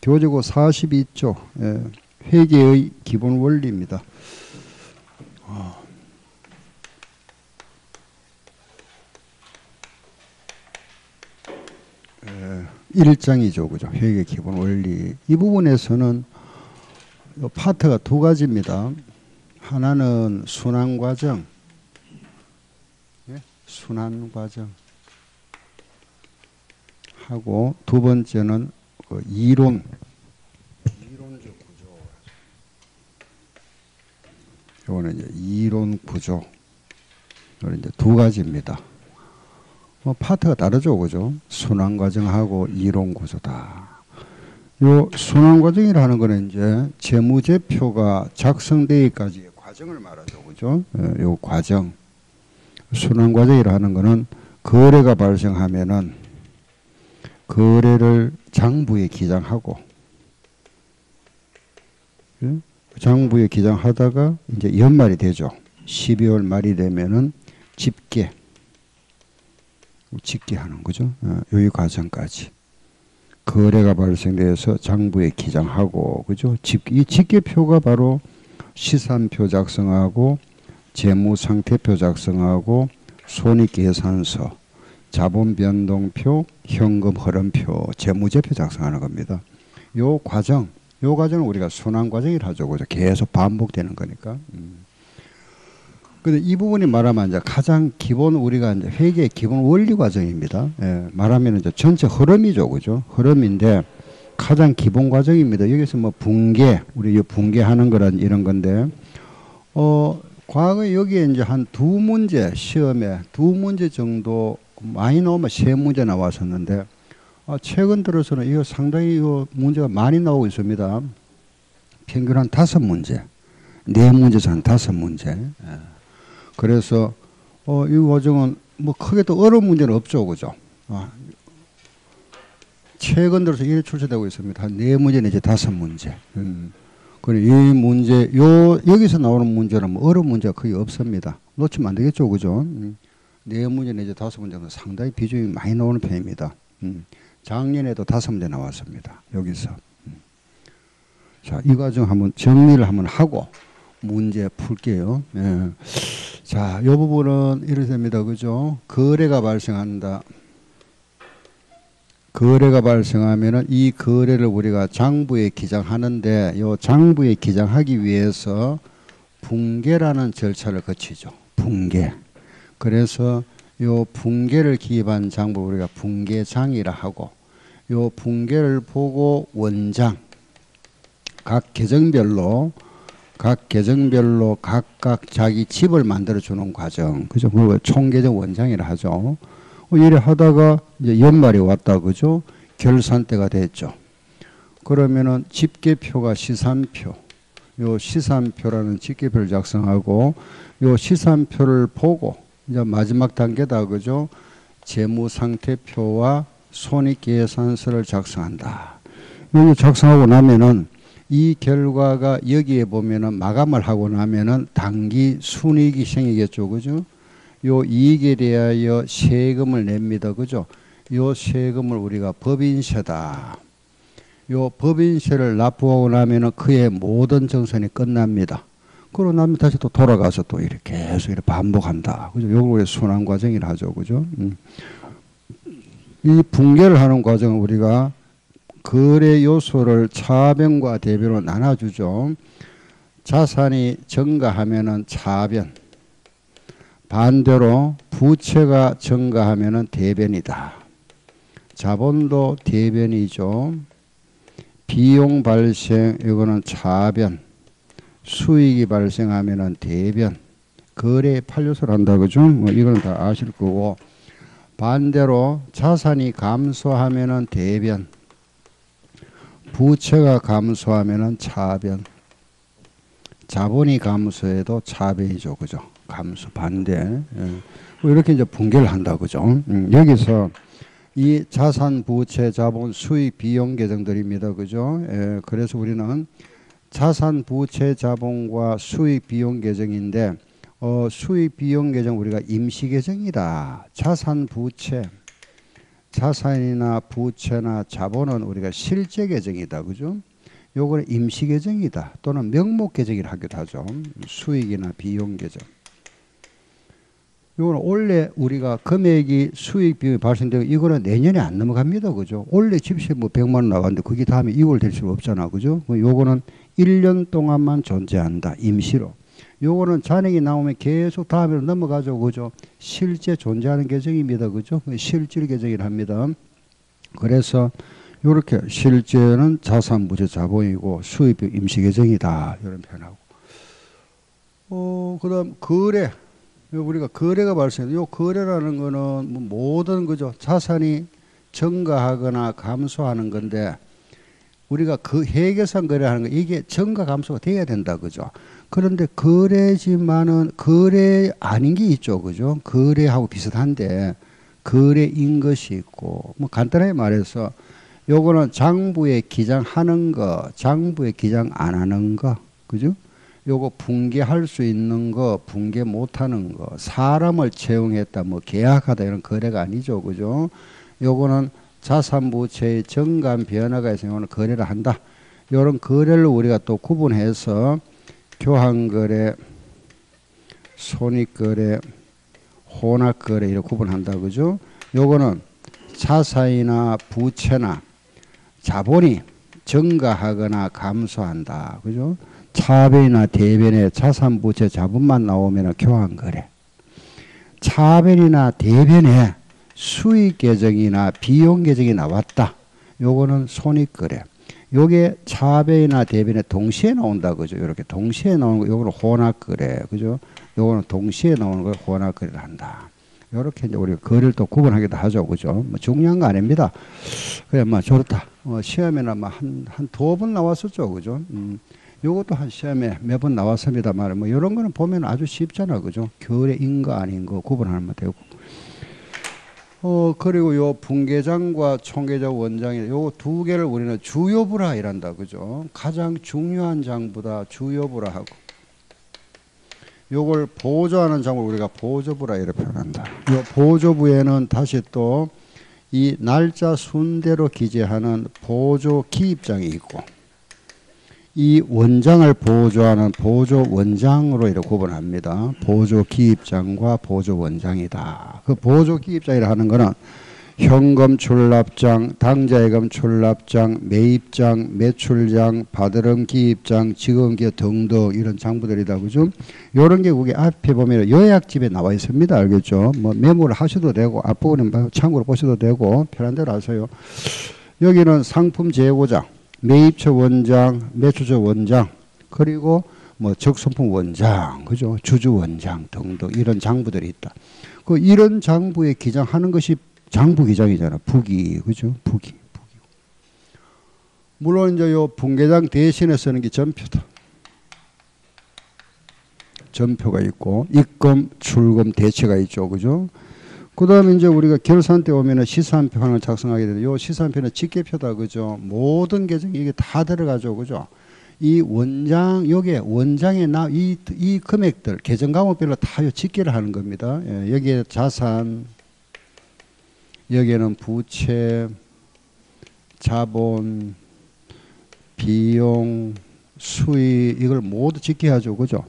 교재고 42조 회계의 기본 원리입니다. 1장이죠. 그죠? 회계 기본 원리. 이 부분에서는 파트가 두 가지입니다. 하나는 순환 과정. 순환 과정. 하고 두 번째는 이론적 구조. 이거는 이제 이론 구조. 이거는 이제 두 가지입니다. 파트가 다르죠, 그죠? 순환 과정하고 이론 구조다. 요 순환 과정이라는 거는 이제 재무제표가 작성되기까지의 과정을 말하죠, 그죠? 요 과정. 순환 과정이라는 거는 거래가 발생하면은 거래를 장부에 기장하고, 장부에 기장하다가 이제 연말이 되죠. 12월 말이 되면은 집계하는 거죠. 이 과정까지. 거래가 발생돼서 장부에 기장하고, 그죠? 이 집계표가 바로 시산표 작성하고, 재무상태표 작성하고, 손익계산서, 자본변동표, 현금 흐름표, 재무제표 작성하는 겁니다. 요 과정을 우리가 순환 과정이라 하죠. 그죠? 계속 반복되는 거니까. 근데 이 부분이 말하면 이제 가장 기본 우리가 이제 회계의 기본 원리 과정입니다. 말하면 이제 전체 흐름이죠. 그죠? 흐름인데 가장 기본 과정입니다. 여기서 뭐 우리 분계하는 거란 이런 건데, 과거에 여기에 이제 한 두 문제, 시험에 두 문제 정도 많이 나오면 세 문제 나왔었는데, 최근 들어서는 이거 상당히 이거 문제가 많이 나오고 있습니다. 평균 한 5문제, 4문제에서 한 5문제. 그래서 이 과정은 뭐 크게 또 어려운 문제는 없죠, 그죠? 최근 들어서 이래 출제되고 있습니다. 한 4문제 내지 5문제. 그리고 이 문제, 여기서 나오는 문제는 뭐 어려운 문제가 거의 없습니다. 놓치면 안 되겠죠, 그죠? 4문제 내지 5문제는 상당히 비중이 많이 나오는 편입니다. 작년에도 5문제 나왔습니다. 여기서. 자, 이 과정 한번 정리를 한번 하고 문제 풀게요. 자, 이 부분은 이렇게 됩니다. 그죠? 거래가 발생한다. 거래가 발생하면은 이 거래를 우리가 장부에 기장하는데, 이 장부에 기장하기 위해서 분계라는 절차를 거치죠. 분계. 그래서 요 분계를 기입한 장부 우리가 분계장이라 하고, 요 분계를 보고 원장, 각 계정별로 각각 자기 집을 만들어 주는 과정. 그죠? 그걸 총계정 원장이라 하죠. 이래 하다가 이제 연말이 왔다, 그죠? 결산때가 됐죠. 그러면은 집계표가 시산표, 요 시산표라는 집계표를 작성하고, 요 시산표를 보고 이제 마지막 단계다, 그죠? 재무상태표와 손익계산서를 작성한다. 여기 작성하고 나면은 이 결과가 여기에 보면은 마감을 하고 나면은 당기 순이익이 생기겠죠, 그죠? 요 이익에 대하여 세금을 냅니다, 그죠? 요 세금을 우리가 법인세다. 요 법인세를 납부하고 나면은 그의 모든 정산이 끝납니다. 그러고 나면 다시 또 돌아가서 또 이렇게 계속 이렇게 반복한다, 그죠? 요걸 우리 순환 과정이라 하죠, 그죠? 이 분계를 하는 과정은 우리가 거래 요소를 차변과 대변으로 나눠주죠. 자산이 증가하면은 차변, 반대로 부채가 증가하면은 대변이다. 자본도 대변이죠. 비용 발생, 이거는 차변, 수익이 발생하면은 대변, 거래 8요소를 한다, 그죠? 뭐 이거는 다 아실 거고, 반대로 자산이 감소하면은 대변, 부채가 감소하면은 차변, 자본이 감소해도 차변이죠, 그죠? 감소 반대. 이렇게 이제 분계를 한다, 그죠? 여기서 이 자산, 부채, 자본, 수익, 비용 계정들입니다, 그죠? 그래서 우리는 자산, 부채, 자본과 수익, 비용 계정인데, 수익, 비용 계정 우리가 임시 계정이다. 자산, 부채, 자산이나 부채나 자본은 우리가 실제 계정이다. 그죠? 요거는 임시 계정이다. 또는 명목 계정이라 하기도 하죠. 수익이나 비용 계정. 요거는 원래 우리가 금액이 수익 비용이 발생되고 이거는 내년에 안 넘어갑니다. 그죠? 원래 집세 뭐 100만 원 나갔는데 그게 다음에 이걸 될 수는 없잖아. 그죠? 요거는 1년 동안만 존재한다. 임시로. 요거는 잔액이 나오면 계속 다음으로 넘어가죠. 그죠? 실제 존재하는 계정입니다. 그죠? 실질 계정이라 합니다. 그래서 요렇게 실제는 자산, 부채, 자본이고 수입 임시 계정이다. 이런 표현하고. 그다음 거래. 우리가 거래가 발생해요. 요 거래라는 거는 뭐 모든 그죠? 자산이 증가하거나 감소하는 건데 우리가 그 회계상 거래하는 거 이게 증가 감소가 돼야 된다. 그죠? 그런데 거래지만은 거래 아닌 게 있죠. 그죠? 거래하고 비슷한데 거래인 것이 있고 뭐 간단하게 말해서 요거는 장부에 기장하는 거, 장부에 기장 안 하는 거. 그죠? 요거 붕괴할 수 있는 거, 붕괴 못하는 거, 사람을 채용했다, 뭐 계약하다 이런 거래가 아니죠, 그죠? 요거는 자산부채의 정감 변화가 있으면 요거는 거래를 한다. 요런 거래를 우리가 또 구분해서 교환거래, 손익거래, 혼합거래 이렇게 구분한다, 그죠? 요거는 자산이나 부채나 자본이 증가하거나 감소한다, 그죠? 차변이나 대변에 자산, 부채, 자본만 나오면 교환거래. 차변이나 대변에 수익 계정이나 비용 계정이 나왔다. 요거는 손익거래. 요게 차변이나 대변에 동시에 나온다. 그죠? 이렇게 동시에 나오는 거, 요거는 혼합거래. 그죠? 요거는 동시에 나오는 걸 혼합거래를 한다. 요렇게 이제 우리가 거래를 또 구분하기도 하죠. 그죠? 뭐 중요한 거 아닙니다. 그냥 뭐 좋다. 시험에는 한 두어 번 나왔었죠. 그죠? 요것도 한 시험에 매번 나왔습니다만 뭐 이런 거는 보면 아주 쉽잖아. 그죠? 거래인 거 아닌 거 구분하면 되고. 그리고 요 분계장과 총계장 원장이 요 두 개를 우리는 주요부라 이란다. 그죠? 가장 중요한 장보다 주요부라 하고. 요걸 보조하는 장을 우리가 보조부라 이렇게 표현한다. 요 보조부에는 다시 또 이 날짜 순대로 기재하는 보조 기입장이 있고 이 원장을 보조하는 보조 원장으로 이렇게 구분합니다. 보조 기입장과 보조 원장이다. 그 보조 기입장이라 하는 거는 현금 출납장, 당자예금 출납장, 매입장, 매출장, 바드름 기입장, 지금 기업 등등 이런 장부들이다. 그죠? 요런 게 그게 앞에 보면 요약집에 나와 있습니다. 알겠죠? 뭐 메모를 하셔도 되고 앞부분은 참고로 보셔도 되고 편한 대로 하세요. 여기는 상품 재고장, 매입처 원장, 매출처 원장, 그리고 뭐 적손품 원장, 그죠? 주주 원장 등등 이런 장부들이 있다. 그 이런 장부에 기장하는 것이 장부 기장이잖아. 부기, 그죠? 부기. 물론 이제 요 분계장 대신에 쓰는 게 전표다. 전표가 있고 입금, 출금, 대체가 있죠, 그죠? 그다음에 이제 우리가 결산 때 오면은 시산표를 작성하게 되는데 요 시산표는 직계표다, 그죠? 모든 계정이 이게 다 들어가죠, 그죠? 이 원장 요게 원장에 이 금액들 계정 과목별로 다 요 직계를 하는 겁니다. 예, 여기에 자산, 여기에는 부채, 자본, 비용, 수익 이걸 모두 직계하죠, 그죠?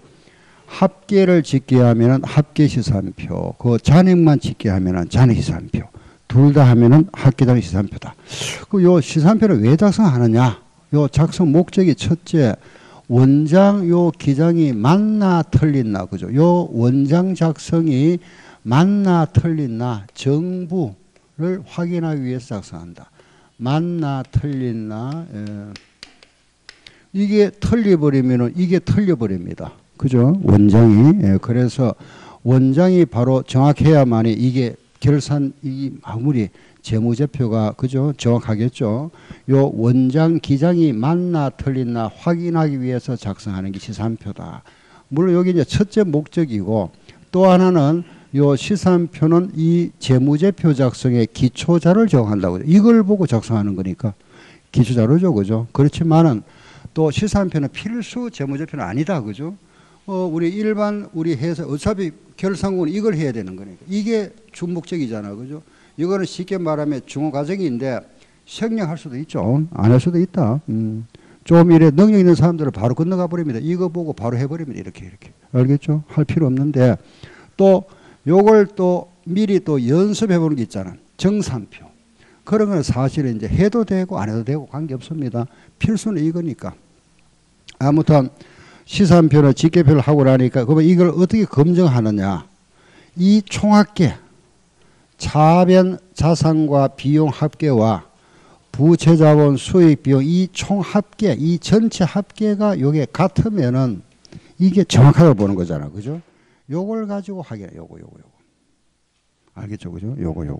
합계를 직계하면은 합계시산표, 그 잔액만 직계하면은 잔액시산표, 둘 다 하면은 합계당 시산표다. 그 요 시산표를 왜 작성하느냐? 요 작성 목적이 첫째, 원장 요 기장이 맞나 틀리나, 그죠? 요 원장 작성이 맞나 틀리나 정부를 확인하기 위해서 작성한다. 맞나 틀리나, 이게 틀려버리면은 이게 틀려버립니다. 그죠? 원장이. 예, 그래서 원장이 바로 정확해야만이 이게 결산, 이 아무리 재무제표가, 그죠? 정확하겠죠? 요 원장 기장이 맞나 틀리나 확인하기 위해서 작성하는 게 시산표다. 물론 여기 이제 첫째 목적이고 또 하나는 요 시산표는 이 재무제표 작성의 기초자료를 정한다고. 이걸 보고 작성하는 거니까 기초자료죠. 그죠? 그렇지만은 또 시산표는 필수 재무제표는 아니다. 그죠? 우리 일반 우리 회사 어차피 결산국은 이걸 해야 되는 거니까 이게 주목적이잖아. 그죠? 이거는 쉽게 말하면 중호 과정인데 생략할 수도 있죠. 안 할 수도 있다. 좀 이래 능력 있는 사람들은 바로 건너가 버립니다. 이거 보고 바로 해버립니다. 이렇게. 알겠죠? 할 필요 없는데 또 요걸 또 미리 또 연습해 보는 게 있잖아. 정산표. 그런 거는 사실은 이제 해도 되고 안 해도 되고 관계없습니다. 필수는 이거니까. 아무튼 시산표나 직계표를 하고 나니까 그러면 이걸 어떻게 검증하느냐. 이 총합계, 차변 자산과 비용 합계와 부채 자본 수익 비용 이 총합계, 이 전체 합계가 요게 같으면은 이게 정확하다고 보는 거잖아. 그죠? 요걸 가지고 확인해. 요거. 알겠죠? 그죠? 요거.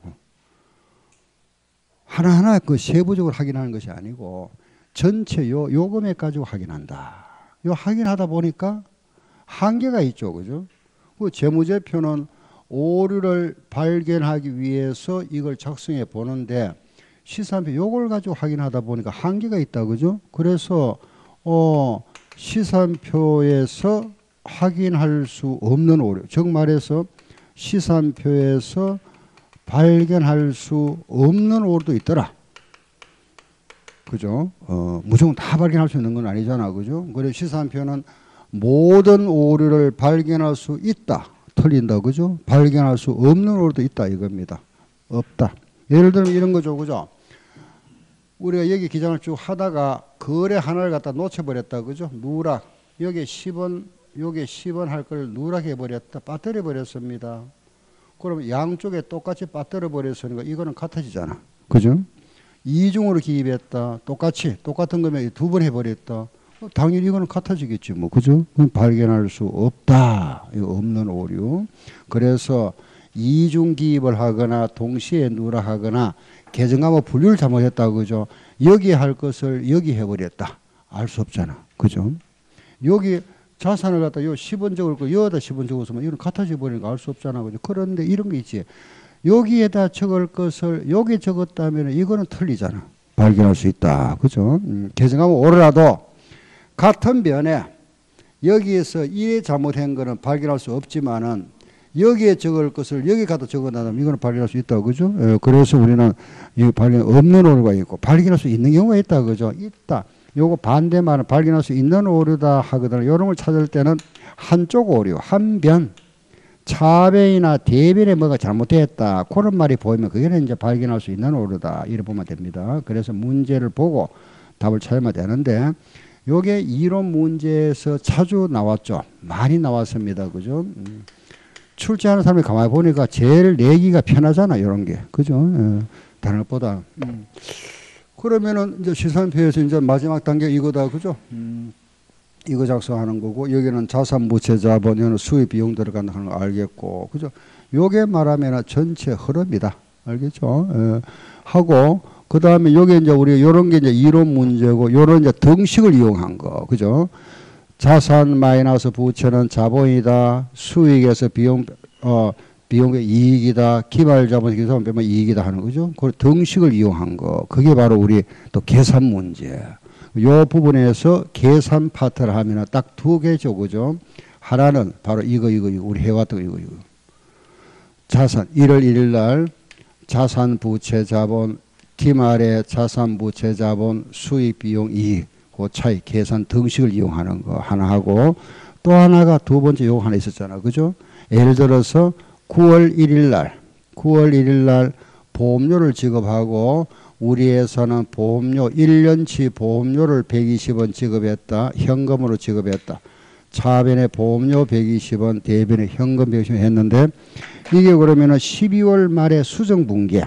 하나하나 그 세부적으로 확인하는 것이 아니고 전체 요 금액 가지고 확인한다. 요 확인하다 보니까 한계가 있죠. 그죠? 그 재무제표는 오류를 발견하기 위해서 이걸 작성해 보는데 시산표 요걸 가지고 확인하다 보니까 한계가 있다. 그죠? 그래서 시산표에서 확인할 수 없는 오류. 즉 말해서 시산표에서 발견할 수 없는 오류도 있더라. 그죠? 무조건 다 발견할 수 있는 건 아니잖아. 그죠? 그래서 시산표는 모든 오류를 발견할 수 있다. 틀린다. 그죠? 발견할 수 없는 오류도 있다. 이겁니다. 없다. 예를 들면 이런 거죠. 그죠? 우리가 여기 기장을 쭉 하다가 거래 하나를 갖다 놓쳐버렸다. 그죠? 누락. 여기 10원, 여기 10원 할 걸 누락해 버렸다. 빠뜨려 버렸습니다. 그러면 양쪽에 똑같이 빠뜨려 버렸으니까 이거는 같아지잖아. 그죠? 이중으로 기입했다. 똑같은 금액 두 번 해버렸다. 당연히 이거는 같아지겠지. 뭐. 그죠? 발견할 수 없다. 이거 없는 오류. 그래서 이중 기입을 하거나 동시에 누락하거나 계정과목 분류를 잘못했다. 그죠? 여기 할 것을 여기 해버렸다. 알 수 없잖아. 그죠? 여기 자산을 갖다 요 10원 적을 거 여기다 10원 적었으면 이건 같아져 버리니까 알 수 없잖아. 그죠? 그런데 이런 게 있지. 여기에다 적을 것을 여기 적었다면 이거는 틀리잖아. 발견할 수 있다. 그죠? 계정과목 오르라도 같은 변에 여기에서 이래 잘못한 거는 발견할 수 없지만은 여기에 적을 것을 여기 가도 적어놔면 이거는 발견할 수 있다. 그죠? 그래서 우리는 이 발견 없는 오류가 있고 발견할 수 있는 경우가 있다. 그죠? 있다. 요거 반대말은 발견할 수 있는 오류다 하거든. 요런 걸 찾을 때는 한쪽 오류, 한 변, 차변이나 대변에 뭐가 잘못됐다. 그런 말이 보이면 그게 이제 발견할 수 있는 오류다. 이렇게 보면 됩니다. 그래서 문제를 보고 답을 찾으면 되는데 요게 이론 문제에서 자주 나왔죠. 많이 나왔습니다. 그죠? 출제하는 사람이 가만히 보니까 제일 내기가 편하잖아. 이런 게. 그죠? 다른 것보다. 그러면은 이제 시산표에서 이제 마지막 단계 이거다. 그죠? 이거 작성하는 거고 여기는 자산 부채 자본 여기는 수입 비용 들어간다 하는 거 알겠고. 그죠? 요게 말하면 전체 흐름이다. 알겠죠? 하고 그다음에 요게 이제 우리 요런 게 이제 이론 문제고 요런 이제 등식을 이용한 거. 그죠? 자산 마이너스 부채는 자본이다. 수익에서 비용의 이익이다. 기말 자본 기산 빼면 이익이다 하는 거죠. 그 등식을 이용한 거. 그게 바로 우리 또 계산 문제. 요 부분에서 계산 파트를 하면 딱 두 개죠. 그죠? 하나는 바로 이거 우리 해왔던 이거. 자산 1월 1일 날 자산 부채 자본 기말의 자산 부채 자본 수익 비용 이익 그 차이 계산 등식을 이용하는 거 하나 하고 또 하나가 두 번째 요거 하나 있었잖아. 그죠? 예를 들어서 9월 1일 날 보험료를 지급하고 우리 회사는 보험료 1년치 보험료를 120원 지급했다. 현금으로 지급했다. 차변에 보험료 120원, 대변에 현금 120원 했는데 이게 그러면은 12월 말에 수정분기에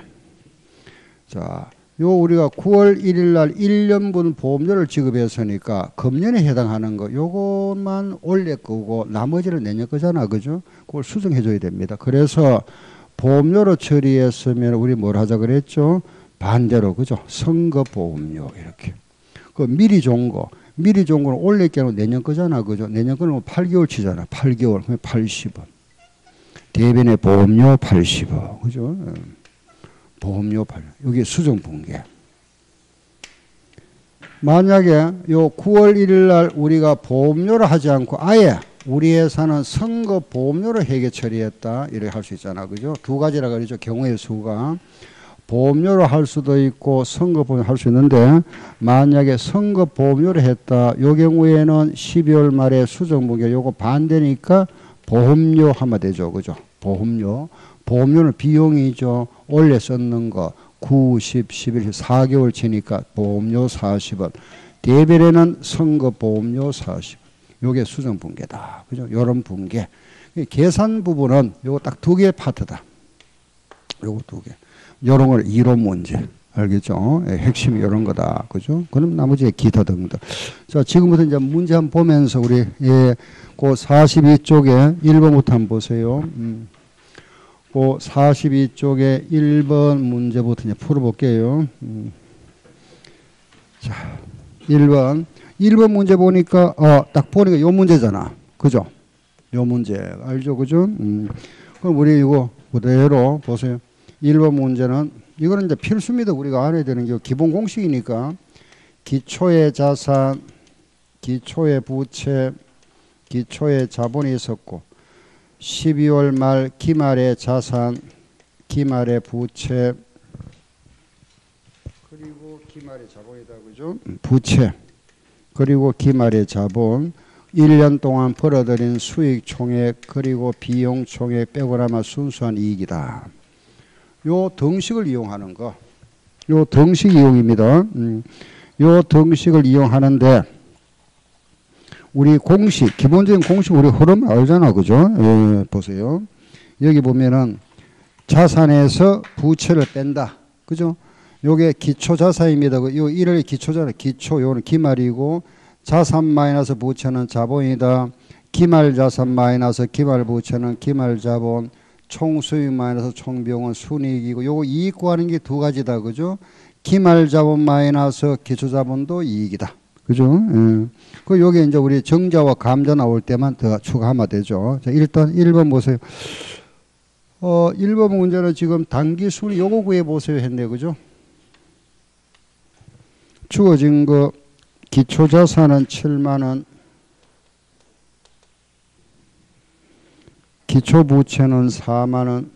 자, 요 우리가 9월 1일 날 1년분 보험료를 지급했으니까 금년에 해당하는 거 요것만 올해 거고 나머지는 내년 거잖아. 그죠? 그걸 수정해 줘야 됩니다. 그래서 보험료로 처리했으면 우리 뭘 하자 그랬죠? 반대로 그죠? 선거보험료 이렇게. 그 미리 좋은 거는 올해 거는 내년 거잖아. 그죠? 내년 거는 8개월 치잖아. 8개월. 그럼 80원. 대변에 보험료 80원. 그죠? 보험료 8원. 여기 수정분계. 만약에 요 9월 1일 날 우리가 보험료를 하지 않고 아예 우리 회사는 선거 보험료를 회계 처리했다. 이렇게 할 수 있잖아. 그죠? 두 가지라 그러죠. 경우의 수가. 보험료로 할 수도 있고 선거 보험료 할 수 있는데 만약에 선거 보험료를 했다. 요 경우에는 12월 말에 수정분계 요거 반대니까 보험료 하면 되죠. 그죠? 보험료. 보험료는 비용이죠. 원래 썼는 거 9, 10, 11, 4개월 치니까 보험료 40원. 대별에는 선거 보험료 40원. 요게 수정분계다. 그죠? 요런 분계. 계산 부분은 요거 딱 두 개의 파트다. 요거 두 개. 요런 걸 이론 문제. 알겠죠? 예, 핵심이 요런 거다. 그죠? 그럼 나머지 기타 등등. 자, 지금부터 이제 문제 한번 보면서 우리, 예, 그 42쪽에 1번부터 한번 보세요. 그 42쪽에 1번 문제부터 이제 풀어볼게요. 자, 1번. 1번 문제 보니까, 딱 보니까 요 문제잖아. 그죠? 요 문제. 알죠? 그죠? 그럼 우리 이거 그대로 보세요. 1번 문제는, 이거는 이제 필수입니다. 우리가 알아야 되는 게 기본 공식이니까. 기초의 자산, 기초의 부채, 기초의 자본이 있었고, 12월 말 기말의 자산, 기말의 부채, 그리고 기말의 자본이다. 그죠? 부채. 그리고 기말의 자본, 1년 동안 벌어들인 수익 총액, 그리고 비용 총액 빼고 나면 순수한 이익이다. 요 등식을 이용하는 거. 요 등식 이용입니다. 요 등식을 이용하는데, 우리 공식, 기본적인 공식 우리 흐름 알잖아. 그죠? 예, 보세요. 여기 보면은 자산에서 부채를 뺀다. 그죠? 요게 기초자산입니다. 요 1을 기초자산, 기초, 요는 기말이고, 자산 마이너스 부채는 자본이다. 기말자산 마이너스 기말부채는 기말자본, 총수익 마이너스 총비용은 순이익이고, 요거 이익 구하는 게 두 가지다. 그죠? 기말자본 마이너스 기초자본도 이익이다. 그죠? 그 요게 이제 우리 정자와 감자 나올 때만 더 추가하면 되죠. 자, 일단 1번 보세요. 1번 문제는 지금 단기순위 요거 구해보세요 했네. 그죠? 주어진 거 기초자산은 7만원, 기초부채는 4만원,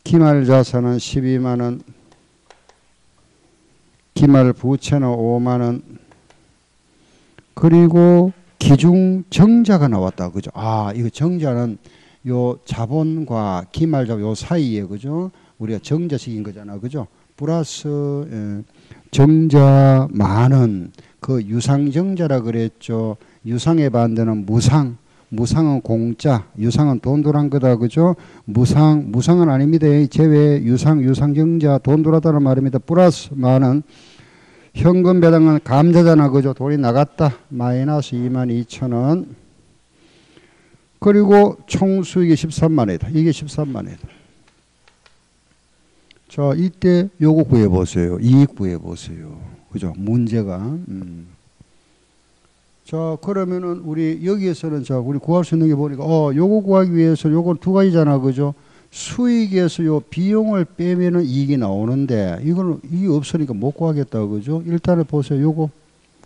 기말자산은 12만원, 기말부채는 5만원, 그리고 기중정자가 나왔다. 그죠? 아, 이거 정자는 요 자본과 기말자본 요 사이에, 그죠? 우리가 정자식인 거잖아. 그죠? 플러스, 예, 정자 많은 그 유상정자라 그랬죠. 유상의 반대는 무상. 무상은 공짜, 유상은 돈 들어간 거다. 그죠? 무상은 아닙니다. 제외, 유상정자 돈 들어왔다는 말입니다. 플러스 많은 현금 배당은 감자잖아. 그죠? 돈이 나갔다. 마이너스 22,000원. 그리고 총 수익이 13만원이다. 이게 13만원이다. 자, 이때 요거 구해보세요. 이익 구해보세요. 그죠? 문제가. 자, 그러면은 우리 여기에서는 자, 우리 구할 수 있는 게 보니까, 요거 구하기 위해서 요건 두 가지잖아. 그죠? 수익에서 요 비용을 빼면은 이익이 나오는데, 이거는 이게 없으니까 못 구하겠다. 그죠? 일단은 보세요. 요거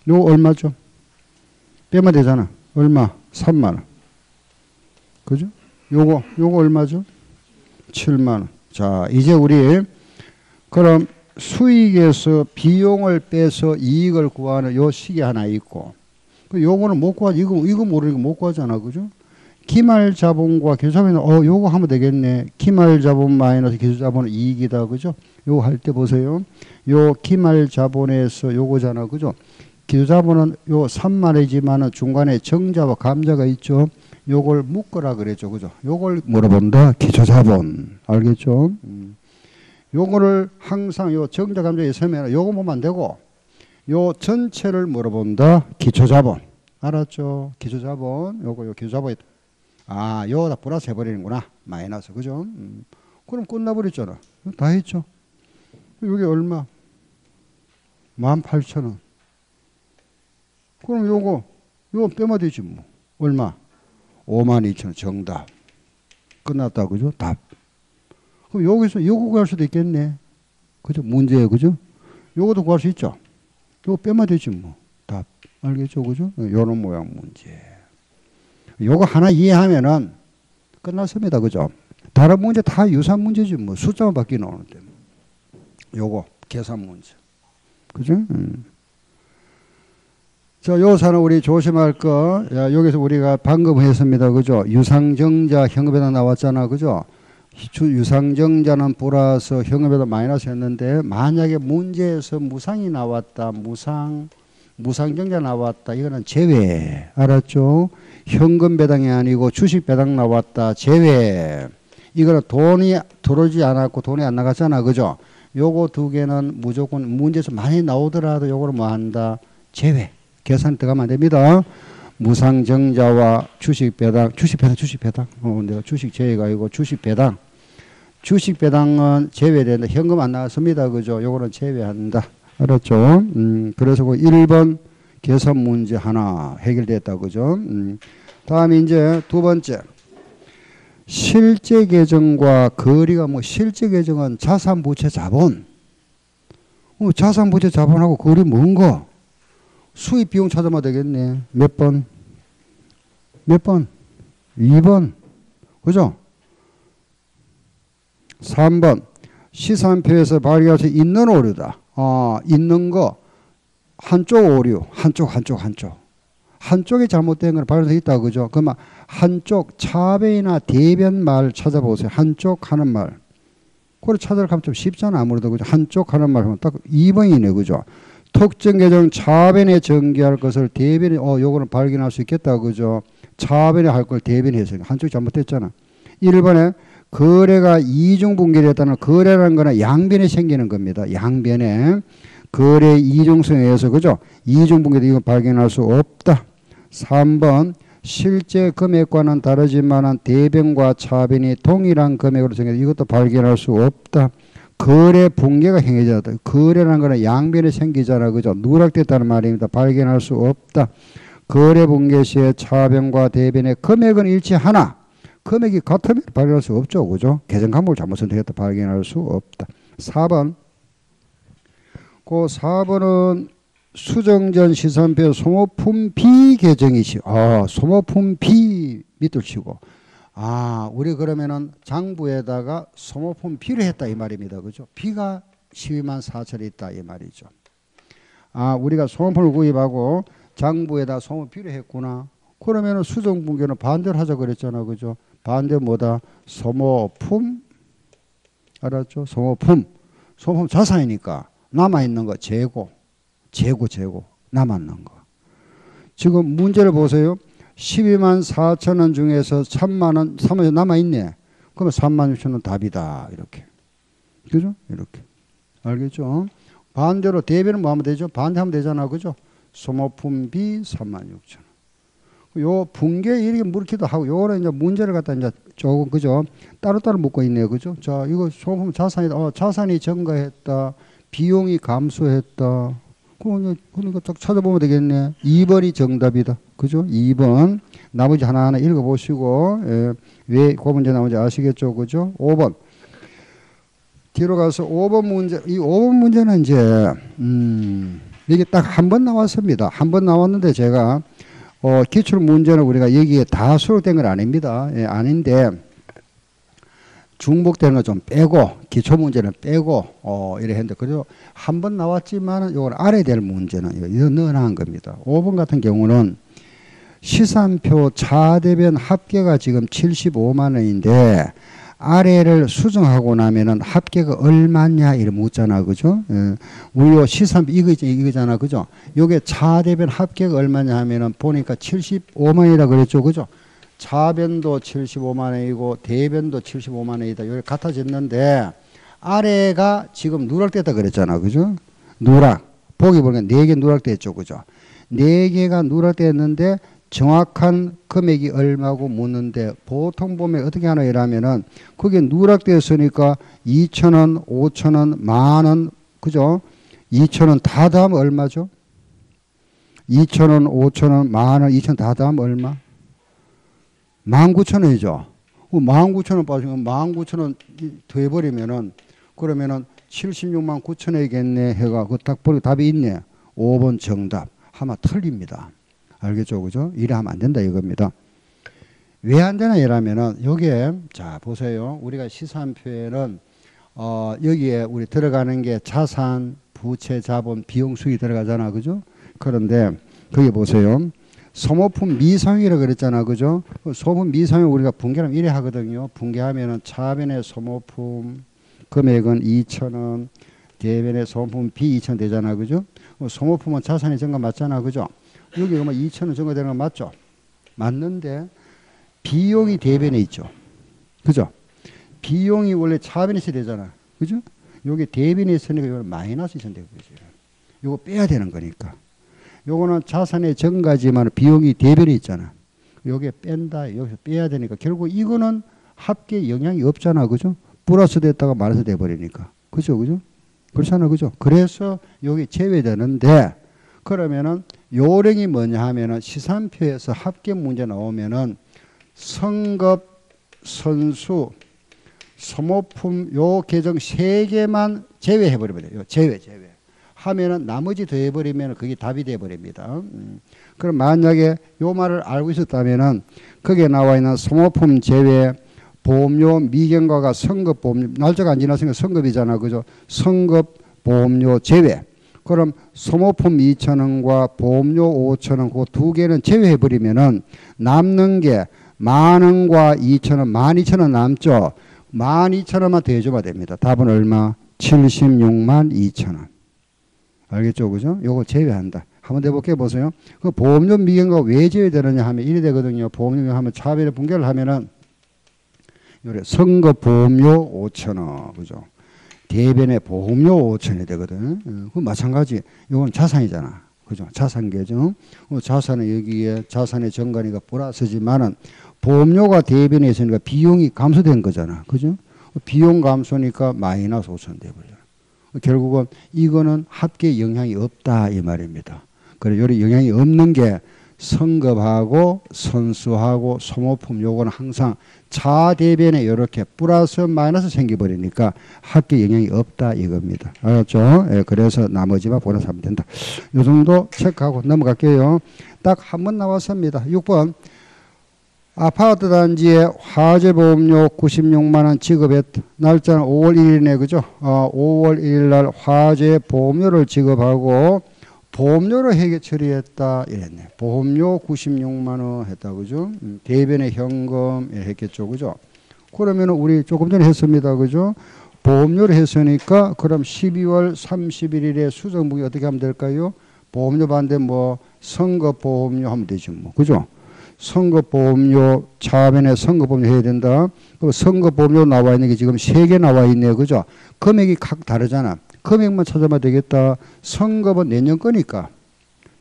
얼마죠? 빼면 되잖아. 얼마? 3만원. 그죠? 요거 얼마죠? 7만원. 자, 이제 우리, 그럼 수익에서 비용을 빼서 이익을 구하는 요 식이 하나 있고, 요거는 못 구하지. 이거 모르니까 못 구하잖아. 그죠? 기말자본과 기초자본은, 요거 하면 되겠네. 기말자본 마이너스 기초자본은 이익이다. 그죠? 요거 할 때 보세요. 요 기말자본에서 요거잖아. 그죠? 기초자본은 요 3만원이지만은 중간에 정자와 감자가 있죠. 요걸 묶으라 그랬죠. 그죠? 요걸 물어본다. 기초자본. 알겠죠? 요거를 항상 요 정자 감자에 있으면 요거 보면 안 되고, 요 전체를 물어본다. 기초자본. 알았죠? 기초자본. 요 기초자본이. 아, 요거다 플러스 해버리는구나. 마이너스. 그죠? 그럼 끝나버렸잖아. 다 했죠? 요게 얼마? 18,000원. 그럼 요거 빼면 되지 뭐. 얼마? 52,000원. 정답. 끝났다. 그죠? 답. 그럼 여기서 요거 구할 수도 있겠네. 그죠? 문제예요. 그죠? 요것도 구할 수 있죠? 요거 빼면 되지 뭐. 답. 알겠죠? 그죠? 요런 모양 문제. 요거 하나 이해하면은 끝났습니다. 그죠? 다른 문제 다 유사한 문제지 뭐 숫자만 바뀌 나오는데. 요거 계산 문제. 그죠? 자, 요사는 우리 조심할 거. 야, 여기서 우리가 방금 했습니다. 그죠? 유상정자 현금에다 나왔잖아. 그죠? 유상정자는 플러스 현금에다 마이너스 했는데 만약에 문제에서 무상이 나왔다. 무상정자 나왔다. 이거는 제외. 알았죠? 현금 배당이 아니고 주식 배당 나왔다. 제외. 이거는 돈이 들어오지 않았고 돈이 안 나갔잖아. 그죠? 요거 두 개는 무조건 문제에서 많이 나오더라도 요거를 뭐 한다? 제외. 계산 들어가면 안 됩니다. 무상정자와 주식 배당. 내가 주식 제외가 아니고 주식 배당. 주식 배당은 제외되는데 현금 안 나왔습니다. 그죠? 요거는 제외한다. 알았죠? 그래서 그 1번 계산 문제 하나 해결됐다. 그죠? 다음에 이제 두 번째. 실제 계정과 거리가 뭐 실제 계정은 자산 부채 자본. 자산 부채 자본하고 거리 뭔가? 수입 비용 찾아봐야 되겠네. 몇 번? 2번. 그죠? 3번. 시산표에서 발견할 수 있는 오류다. 있는 거. 한쪽 오류. 한쪽이 잘못된 걸 발견할 수 있다. 그죠? 그러면 한쪽 차변이나 대변 말 찾아보세요. 한쪽 하는 말. 그걸 찾아가면 좀 쉽잖아. 아무래도. 그죠? 한쪽 하는 말 하면 딱 2번이네. 그죠? 특정 계정 차변에 전개할 것을 대변에, 요거는 발견할 수 있겠다. 그죠? 차변에 할 걸 대변에 해서 한쪽이 잘못됐잖아. 1번에 거래가 이중분기됐다는 거래라는 거는 양변에 생기는 겁니다. 양변에. 거래 이중성에 의해서, 그죠? 이중분기돼 이거 발견할 수 없다. 3번. 실제 금액과는 다르지만 대변과 차변이 동일한 금액으로 정해서 이것도 발견할 수 없다. 거래 붕괴가 행해졌다. 거래라는 거는 양변에 생기잖아. 그죠? 누락됐다는 말입니다. 발견할 수 없다. 거래 붕괴 시에 차변과 대변의 금액은 일치하나 금액이 같으면 발견할 수 없죠. 그죠? 계정 감목을 잘못 선택했다. 발견할 수 없다. 4번. 그 4번은 수정전 시산표 소모품 B 계정이시. 소모품 B 밑줄 치고. 우리 그러면은 장부에다가 소모품 B를 했다 이 말입니다. 그죠? B가 12만 4천이 있다 이 말이죠. 우리가 소모품을 구입하고 장부에다 소모품 B를 했구나. 그러면은 수정분계는 반대로 하자 그랬잖아. 그죠? 반대 뭐다? 소모품. 알았죠? 소모품 자산이니까 남아있는 거 재고. 남아있는 거. 지금 문제를 보세요. 12만 4천 원 중에서 3만 원, 3만 원 남아있네. 그러면 3만 6천 원 답이다. 이렇게. 그죠? 이렇게. 알겠죠? 반대로 대변은 뭐 하면 되죠? 반대하면 되잖아. 그죠? 소모품 B 3만 6천 원. 요 붕괴 이렇게 물기도 하고, 요거는 이제 문제를 갖다 이제 조금, 그죠? 따로따로 묶고 있네요. 그죠? 자, 이거 소모품 자산이다. 자산이 증가했다. 비용이 감소했다. 그러니까 딱 찾아보면 되겠네. 2번이 정답이다. 그죠? 2번. 나머지 하나하나 읽어보시고, 왜 그 문제 나오는지 아시겠죠? 그죠? 5번. 뒤로 가서 5번 문제. 이 5번 문제는 이제, 이게 딱 한 번 나왔습니다. 한 번 나왔는데 제가, 기출 문제는 우리가 여기에 다 수록된 건 아닙니다. 아닌데, 중복되는 거 좀 빼고 기초 문제는 빼고 이래 했는데 그래도 한 번 나왔지만은 이걸 알아야 될 문제는 이거 넣어놓은 겁니다. 5번 같은 경우는 시산표 차대변 합계가 지금 75만 원인데 아래를 수정하고 나면은 합계가 얼마냐 이래 묻잖아. 그죠? 우리 시산표 이거잖아. 그죠? 요게 차대변 합계가 얼마냐 하면은 보니까 75만이라 그랬죠. 그죠? 차변도 75만 원이고 대변도 75만 원이다. 여기 같아졌는데 아래가 지금 누락됐다 그랬잖아. 그죠? 누락. 보기 보니까 4개 누락됐죠. 그죠? 4개가 누락됐는데 정확한 금액이 얼마고 묻는데 보통 보면 어떻게 하나 이러면은 그게 누락됐으니까 2,000원, 5,000원, 만원, 그죠? 2,000원 다 더하면 얼마죠? 2,000원, 5,000원, 만원, 2,000원 다 더하면 얼마? 19,000원이죠. 19,000원 빠지면 19,000원 더해버리면은 그러면은 76만 9천원이겠네 해가 그 딱 보니 답이 있네. 5번 정답. 하면 틀립니다. 알겠죠? 그죠? 이래 하면 안 된다 이겁니다. 왜 안 되나 이러면은 여기에 자 보세요. 우리가 시산표에는 여기에 우리 들어가는 게 자산, 부채, 자본, 비용, 수익이 들어가잖아. 그죠? 그런데 거기 보세요. 소모품 미상이라고 그랬잖아. 그죠? 소모품 미상이 우리가 분개하면 이래 하거든요. 분개하면은 차변의 소모품 금액은 2,000원, 대변의 소모품 B 2,000원 되잖아. 그죠? 소모품은 자산의 증가 맞잖아. 그죠? 여기 그러면 2,000원 증가되는 거 맞죠? 맞는데 비용이 대변에 있죠. 그죠? 비용이 원래 차변에 있어야 되잖아. 그죠? 여기 대변에 있으니까 이거는 마이너스 있어야 되고 이거 빼야 되는 거니까. 요거는 자산의 증가지만 비용이 대변에 있잖아. 요게 뺀다. 여기서 빼야 되니까 결국 이거는 합계에 영향이 없잖아. 그죠? 플러스 됐다가 마이너스 돼버리니까. 그죠? 그죠? 그렇잖아. 그죠? 그래서 여기 제외되는데 그러면은 요령이 뭐냐 하면은 시산표에서 합계 문제 나오면은 성급, 선수, 소모품 요 계정 3개만 제외해버리면 돼요. 제외. 하면은 나머지 더해버리면 그게 답이 돼버립니다. 그럼 만약에 요 말을 알고 있었다면은 거기에 나와 있는 소모품 제외, 보험료 미경과가 성급 보험료, 날짜가 안 지났으니까 성급이잖아. 그죠? 성급 보험료 제외. 그럼 소모품 2,000원과 보험료 5,000원 그 두 개는 제외해버리면은 남는 게 10,000원과 2,000원, 12,000원 남죠. 12,000원만 더해줘야 됩니다. 답은 얼마? 76만 2,000원. 알겠죠? 그죠? 요거 제외한다. 한번 더 해볼게요. 보세요. 그 보험료 미경과 왜 제외되느냐 하면 이래 되거든요. 보험료 하면 차별의 분개를 하면은 요래 선급 보험료 5,000원. 그죠? 대변의 보험료 5,000원이 되거든. 그 마찬가지. 이건 자산이잖아. 그죠? 자산 계정. 자산은 여기에 자산의 정관이가 플러스지만은 보험료가 대변에 있으니까 비용이 감소된 거잖아. 그죠? 비용 감소니까 마이너스 5,000원 돼버려요. 결국은 이거는 합계에 영향이 없다 이 말입니다. 그래 요리 영향이 없는 게 성급하고 선수하고 소모품 요거는 항상 차대변에 이렇게 플러스 마이너스 생겨버리니까 합계 영향이 없다 이겁니다. 알았죠? 예, 그래서 나머지만 보너스 하면 된다. 요 정도 체크하고 넘어갈게요. 딱 한 번 나왔습니다. 6번 아파트 단지에 화재보험료 96만 원 지급했다. 날짜는 5월 1일이네. 그죠? 5월 1일 날 화재 보험료를 지급하고 보험료로 회계 처리했다 이랬네. 보험료 96만 원 했다. 그죠? 대변의 현금 했겠죠. 그죠? 그러면 우리 조금 전에 했습니다. 그죠? 보험료를 했으니까 그럼 12월 31일에 수정분이 어떻게 하면 될까요? 보험료 반대 뭐 선거보험료 하면 되죠. 뭐. 그죠? 선거보험료 차변에 선거보험료 해야 된다. 선거보험료 나와 있는 게 지금 3개 나와 있네요. 그죠? 금액이 각 다르잖아. 금액만 찾아봐야 되겠다. 선급은 내년 거니까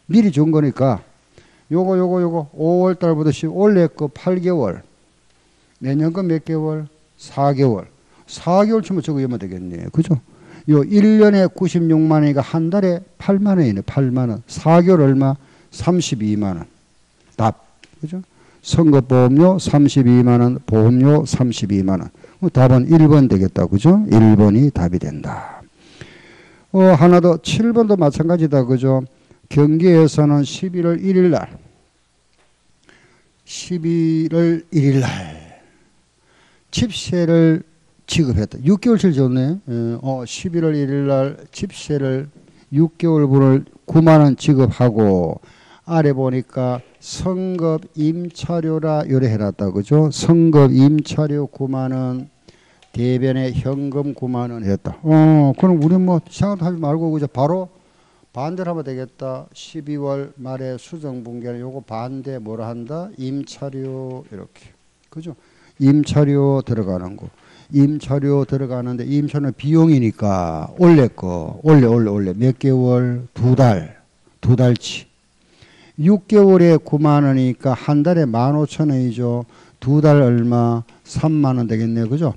미리 준 거니까 요거 5월 달부터 올해 거 8개월 내년 거 몇 개월? 4개월 4개월 치면 저거 이면 되겠네. 그죠? 요 1년에 96만 원이니까 한 달에 8만 원이네. 8만 원 4개월 얼마? 32만 원 답. 그죠? 선거보험료 32만 원, 보험료 32만 원. 답은 1번 되겠다. 그죠? 1번이 답이 된다. 하나 더 7번도 마찬가지다. 그죠? 경기에서는 11월 1일 날 집세를 지급했다. 6개월치를 줬네. 11월 1일 날 집세를 6개월분을 9만 원 지급하고 아래 보니까 성급 임차료라 요래 해놨다. 그죠? 성급 임차료 9만 원, 대변에 현금 9만 원 했다. 그럼 우리 뭐 생각하지 말고 그죠? 바로 반대로 하면 되겠다. 12월 말에 수정분기는 요거 반대 뭐라 한다? 임차료 이렇게. 그죠? 임차료 들어가는 거. 임차료 들어가는데 임차료는 비용이니까 올해 거. 올해 몇 개월? 2달. 2달치. 6개월에 9만 원이니까 한 달에 15,000원이죠. 2달 얼마? 3만 원 되겠네요. 그죠?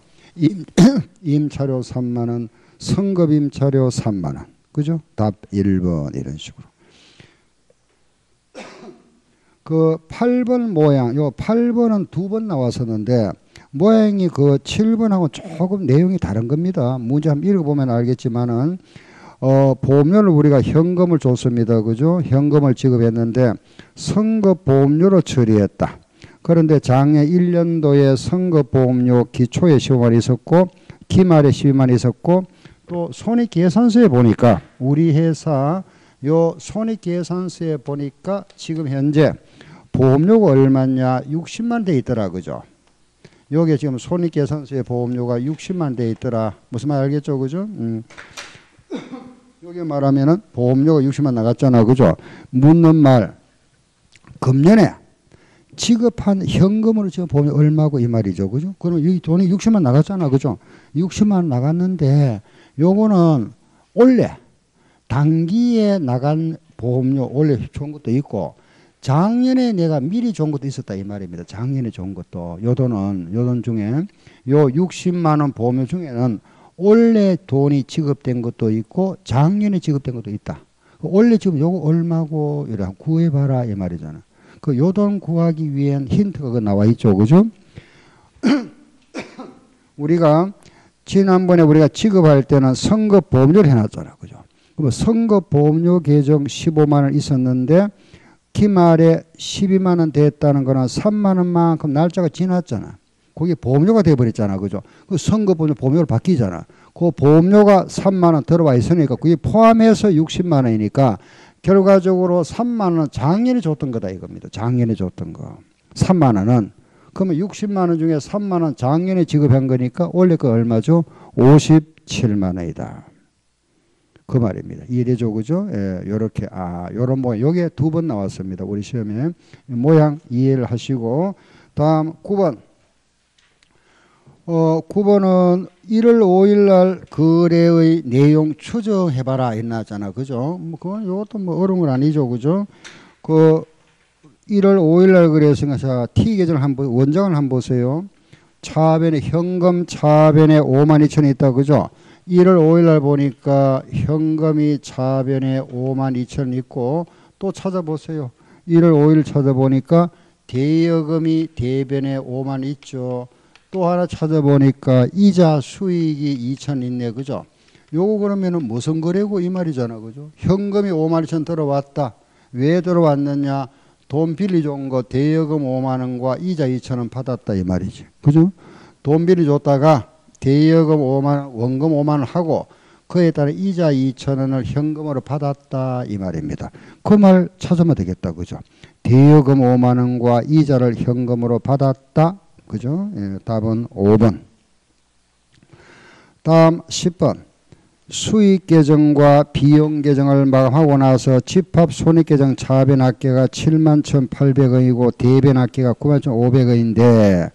임차료 3만 원, 성급 임차료 3만 원. 그죠? 답 1번 이런 식으로. 그 8번 모양, 요 8번은 2번 나왔었는데 모양이 그 7번하고 조금 내용이 다른 겁니다. 문제 한번 읽어보면 알겠지만은 보험료를 우리가 현금을 줬습니다. 그죠? 현금을 지급했는데 선거보험료로 처리했다. 그런데 작년 1년도에 선거보험료 기초에 15만 원 있었고 기말에 12만 원 있었고 또 손익계산서에 보니까 우리 회사 요 손익계산서에 보니까 지금 현재 보험료가 얼마냐 60만 돼 있더라. 그죠? 요게 지금 손익계산서에 보험료가 60만 돼 있더라. 무슨 말 알겠죠? 그죠? 여기 말하면은 보험료가 60만 나갔잖아. 그죠? 묻는 말 금년에 지급한 현금으로 지금 보험료 얼마고 이 말이죠. 그죠? 그럼 이 돈이 60만 나갔잖아. 그죠? 60만 나갔는데 요거는 원래 단기에 나간 보험료 원래 좋은 것도 있고 작년에 내가 미리 좋은 것도 있었다 이 말입니다. 작년에 좋은 것도 요 돈 중에 요 60만 원 보험료 중에는 원래 돈이 지급된 것도 있고 작년에 지급된 것도 있다. 원래 지금 요거 얼마고 이래 구해봐라 이 말이잖아. 그 요 돈 구하기 위한 힌트가 그 나와 있죠. 그죠? 우리가 지난번에 우리가 지급할 때는 선거보험료를 해놨잖아. 그죠? 그럼 선거보험료 계정 15만 원 있었는데 기말에 12만 원 됐다는 거는 3만 원만큼 날짜가 지났잖아. 그게 보험료가 돼버렸잖아. 그죠? 그 선거보험료 보험료로 바뀌잖아. 그 보험료가 3만 원 들어와 있으니까 그게 포함해서 60만 원이니까 결과적으로 3만 원 작년에 줬던 거다 이겁니다. 작년에 줬던 거. 3만 원은 그러면 60만 원 중에 3만 원 작년에 지급한 거니까 원래 그 얼마죠? 57만 원이다. 그 말입니다. 이해되죠? 그죠? 예, 요렇게, 요런 모양. 요게 두 번 나왔습니다. 우리 시험에. 모양 이해를 하시고. 다음 9번. 9번은 1월 5일 날 거래의 내용 추정해봐라. 했나잖아. 그죠? 뭐, 그건 요것도 뭐 어려운 건 아니죠. 그죠? 그, 1월 5일 날 그랬으니까 자, T 계정을 한번, 원장을 한번 보세요. 차변에, 현금 차변에 5만 2천이 있다. 그죠? 1월 5일 날 보니까 현금이 차변에 5만 2천 있고 또 찾아보세요. 1월 5일 찾아보니까 대여금이 대변에 5만 있죠. 또 하나 찾아보니까 이자 수익이 2천 있네. 그죠? 요거 그러면은 무슨 거래고 이 말이잖아. 그죠? 현금이 5만 2천 들어왔다. 왜 들어왔느냐? 돈 빌려준 거 대여금 5만 원과 이자 2천 원 받았다 이 말이지. 그죠? 돈 빌려줬다가 대여금 5만 원, 원금 5만 원 하고 그에 따라 이자 2천 원을 현금으로 받았다 이 말입니다. 그 말 찾으면 되겠다. 그죠? 대여금 5만 원과 이자를 현금으로 받았다. 그죠? 예, 답은 5번. 다음 10번. 수익 계정과 비용 계정을 마감하고 나서 집합 손익 계정 차변 합계가 7만 1,800원이고 대변 합계가 9만 1,500원인데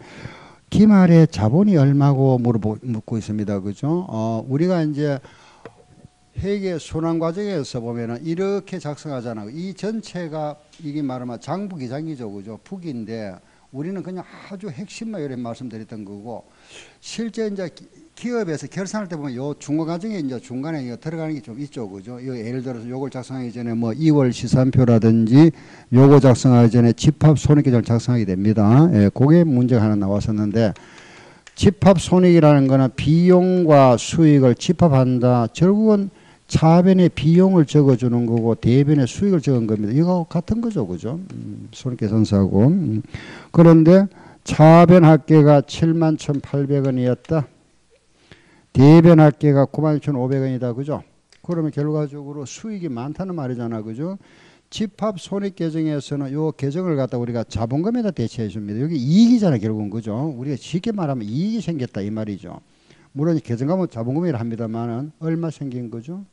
기말에 자본이 얼마고 묻고 있습니다. 그죠? 우리가 이제 회계 순환 과정에서 보면은 이렇게 작성하잖아요. 이 전체가 이게 말하면 장부기장이죠. 그죠? 북인데 우리는 그냥 아주 핵심만 이렇게 말씀드렸던 거고 실제 이제 기업에서 결산할 때 보면 요 중간 과정에 이제 중간에 이거 들어가는 게 좀 있죠. 그죠? 예를 들어서 요걸 작성하기 전에 뭐 2월 시산표라든지 요거 작성하기 전에 집합 손익계정을 작성하게 됩니다. 예, 그게 문제가 하나 나왔었는데 집합 손익이라는 거는 비용과 수익을 집합한다. 결국은 차변에 비용을 적어주는 거고 대변에 수익을 적은 겁니다. 이거 같은 거죠. 그죠? 손익계산서하고. 그런데 차변 합계가 7만 1,800원이었다. 대변 합계가 96,500원이다. 그죠? 그러면 결과적으로 수익이 많다는 말이잖아. 그죠? 집합 손익 계정에서는 요 계정을 갖다 우리가 자본금에다 대체해 줍니다. 여기 이익이잖아. 결국은. 그죠? 우리가 쉽게 말하면 이익이 생겼다. 이 말이죠. 물론 계정가면 자본금이라 합니다만은 얼마 생긴 거죠?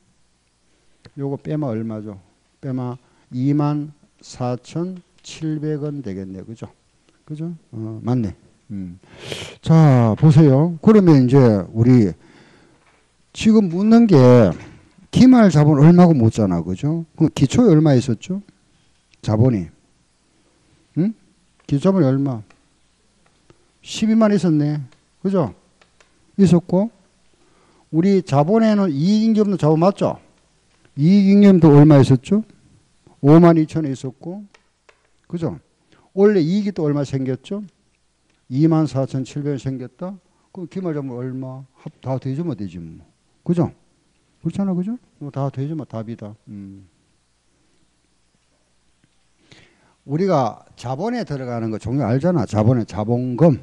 요거 빼마 얼마죠? 빼마 24,700원 되겠네. 그죠? 그죠? 맞네. 자, 보세요. 그러면 이제 우리 지금 묻는 게 기말 자본 얼마고 묻잖아. 그죠? 그럼 기초에 얼마 있었죠? 자본이. 응? 기초자본이 얼마? 12만 있었네. 그죠? 있었고 우리 자본에는 이익잉여 없는 자본 맞죠? 이익잉여도 얼마 있었죠? 5만 2천에 있었고 그죠? 원래 이익이 또 얼마 생겼죠? 24,700원 생겼다? 그럼 기말자본 얼마? 다 더해주면 되지 뭐. 그죠? 그렇잖아, 그죠? 다 되죠, 뭐 답이다. 우리가 자본에 들어가는 거 종류 알잖아. 자본에 자본금,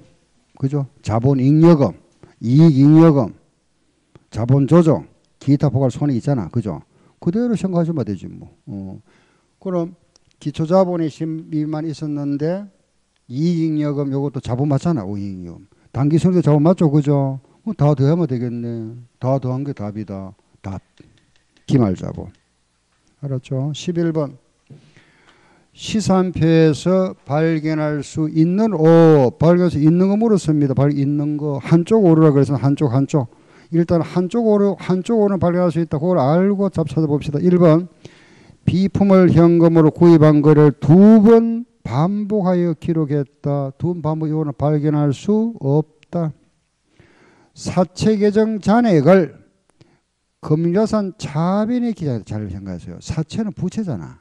그죠? 자본잉여금, 이익잉여금, 자본조정, 기타 포괄 손익 있잖아, 그죠? 그대로 생각하시면 되지 뭐. 그럼 기초자본이 12만 있었는데 이익잉여금 요것도 자본 맞잖아. 이익잉여금. 단기성도 자본 맞죠, 그죠? 다 더하면 되겠네. 다 더한 게 답이다. 답. 기말자본. 알았죠? 11번. 시산표에서 발견할 수 있는 발견할 수 있는 거 물었습니다. 있는 거 한쪽 오르라 그래서 한쪽. 일단 한쪽 오르는 발견할 수 있다. 그걸 알고 답 찾아봅시다. 1번. 비품을 현금으로 구입한 거를 2번 반복하여 기록했다. 2번 반복 이거는 발견할 수 없다. 사채 계정 잔액을 금융자산 차변에 기재했다. 잘 생각하세요. 사채는 부채잖아.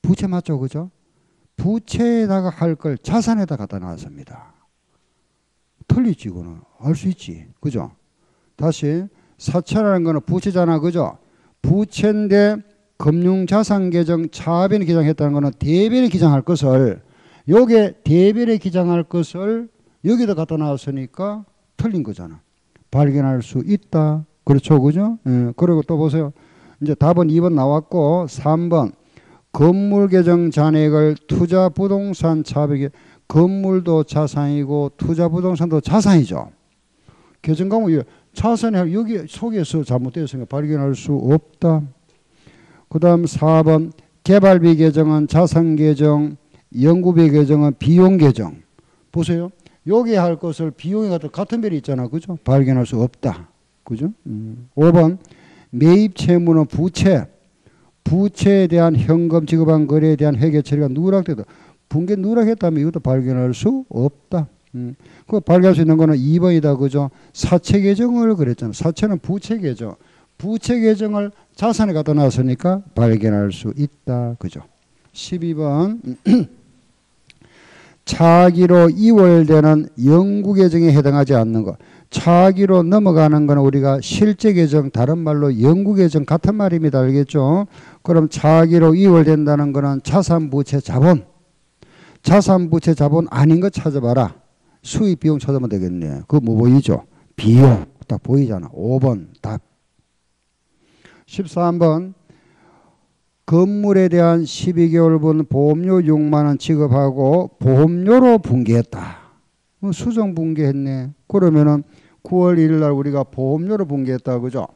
부채 맞죠, 그죠? 부채에다가 할 걸 자산에다 갖다 놨습니다. 틀리지, 이거는. 알 수 있지, 그죠? 다시, 사채라는 거는 부채잖아, 그죠? 부채인데 금융자산계정 차변에 기장했다는 거는 대변에 기장할 것을, 요게 대변에 기장할 것을 여기다 갖다 놨으니까 틀린 거잖아. 발견할 수 있다. 그렇죠, 그죠? 그리고 또 보세요. 이제 답은 2번 나왔고, 3번. 건물 계정 잔액을 투자 부동산 차벽에 건물도 자산이고 투자 부동산도 자산이죠. 계정 가면 자산이 여기 속에서 잘못되었으니까 발견할 수 없다. 그 다음 4번 개발비 계정은 자산 계정, 연구비 계정은 비용 계정. 보세요. 여기 할 것을 비용이 같은 별이 있잖아. 그죠? 발견할 수 없다. 그죠? 5번 매입 채무는 부채. 부채에 대한 현금 지급한 거래에 대한 회계 처리가 누락되다. 분계 누락했다면 이것도 발견할 수 없다. 그 발견할 수 있는 거는 2번이다. 그죠? 사채 계정을 그랬잖아. 사채는 부채 계정. 부채 계정을 자산에 갖다 놨으니까 발견할 수 있다. 그죠? 12번. 차기로 이월되는 영구 계정에 해당하지 않는 것. 차기로 넘어가는 거는 우리가 실제 계정, 다른 말로 영구 계정 같은 말입니다. 알겠죠? 그럼 차기로 이월된다는 거는 자산부채 자본. 자산부채 자본 아닌 거 찾아봐라. 수입 비용 찾으면 되겠네. 그거 뭐 보이죠? 비용. 딱 보이잖아. 5번 답. 13번. 건물에 대한 12개월분 보험료 6만 원 지급하고 보험료로 분기했다. 수정 분기했네. 그러면은 9월 1일 날 우리가 보험료로 분기했다. 그죠?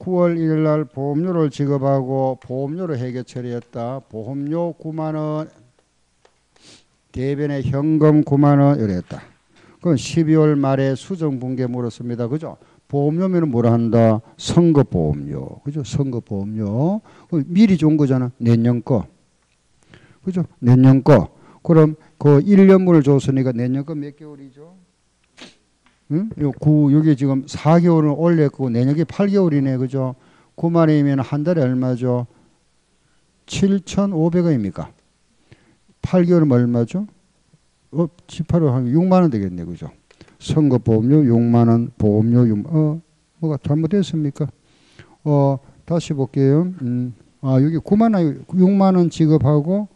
9월 1일 날 보험료를 지급하고 보험료로 회계 처리했다. 보험료 9만 원, 대변에 현금 9만 원 이랬다. 그건 12월 말에 수정 분기에 물었습니다. 그죠? 보험료면은 뭐라 한다? 선거보험료. 그죠? 선거보험료. 미리 준 거잖아. 내년 거. 그죠? 내년 거. 그럼 그 1년분을 줬으니까 내년 거 몇 개월이죠? 응? 여기 지금 4개월은 올렸고 내년에 8개월이네. 그죠? 9만원이면 한 달에 얼마죠? 7,500원입니까? 8개월이면 얼마죠? 18월 한 6만원 되겠네. 그죠? 선거보험료 6만원, 보험료 6만원. 뭐가 잘못됐습니까? 다시 볼게요. 여기 9만원, 6만원 지급하고,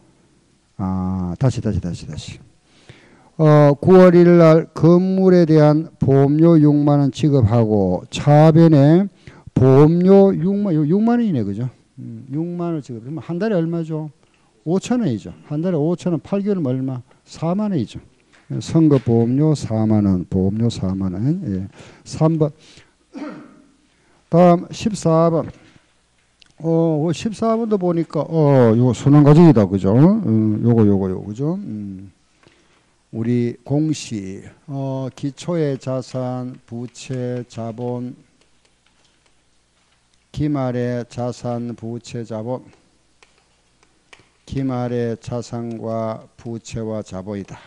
다시. 9월 1일 날 건물에 대한 보험료 6만원 지급하고, 차변에 보험료 6만원이네. 그죠? 6만원 지급하면 한 달에 얼마죠? 5천원이죠. 한 달에 5천원, 8개월이면 얼마? 4만원이죠. 선거보험료 4만원, 보험료 4만원. 예. 3번. 다음 14번. 14번도 보니까, 요거 순환과정이다. 그죠? 요거, 그죠? 우리 공시, 기초의 자산, 부채, 자본, 기말의 자산, 부채, 자본, 기말의 자산과 부채와 자본이다.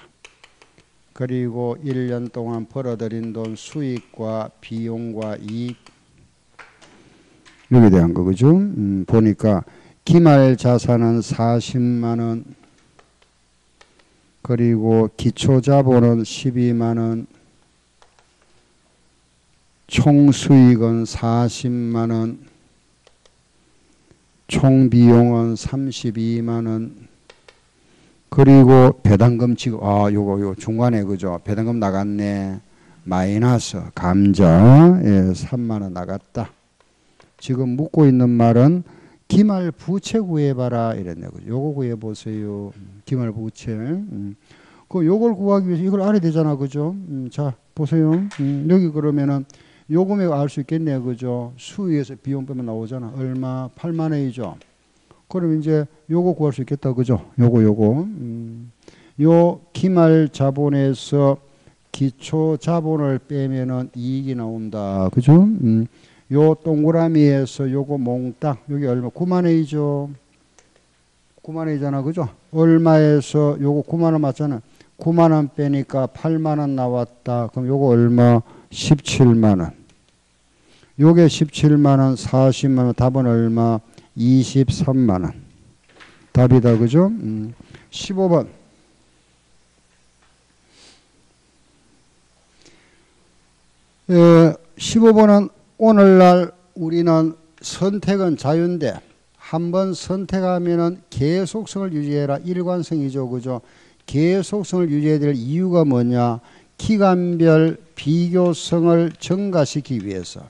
그리고 1년 동안 벌어들인 돈 수익과 비용과 이익 여기에 대한 거 그죠? 보니까 기말 자산은 40만 원 그리고 기초 자본은 12만 원 총 수익은 40만 원, 총 비용은 32만 원. 그리고 배당금 지급, 요거 중간에 그죠? 배당금 나갔네. 마이너스 감자 3만 원 나갔다. 지금 묻고 있는 말은 기말 부채 구해봐라 이랬네. 요거 구해보세요. 기말 부채. 그 요걸 구하기 위해서 이걸 알아야 되잖아. 그죠? 자 보세요. 여기 그러면은 요 금액 알 수 있겠네. 그죠? 수익에서 비용 빼면 나오잖아. 얼마? 8만 원이죠. 그럼 이제 요거 구할 수 있겠다. 그죠? 요거. 요 기말 자본에서 기초 자본을 빼면은 이익이 나온다. 그죠? 요 동그라미에서 요거 몽땅 여기 얼마? 9만 원이죠. 9만 원이잖아. 그죠? 얼마에서 요거 9만 원 맞잖아. 9만 원 빼니까 8만 원 나왔다. 그럼 요거 얼마? 17만 원. 요게 17만 원, 40만 원. 답은 얼마? 23만 원. 답이다. 그죠? 15번. 15번은 오늘날 우리는 선택은 자유인데 한번 선택하면은 계속성을 유지해라. 일관성이죠. 그죠? 계속성을 유지해야 될 이유가 뭐냐? 기간별 비교성을 증가시키기 위해서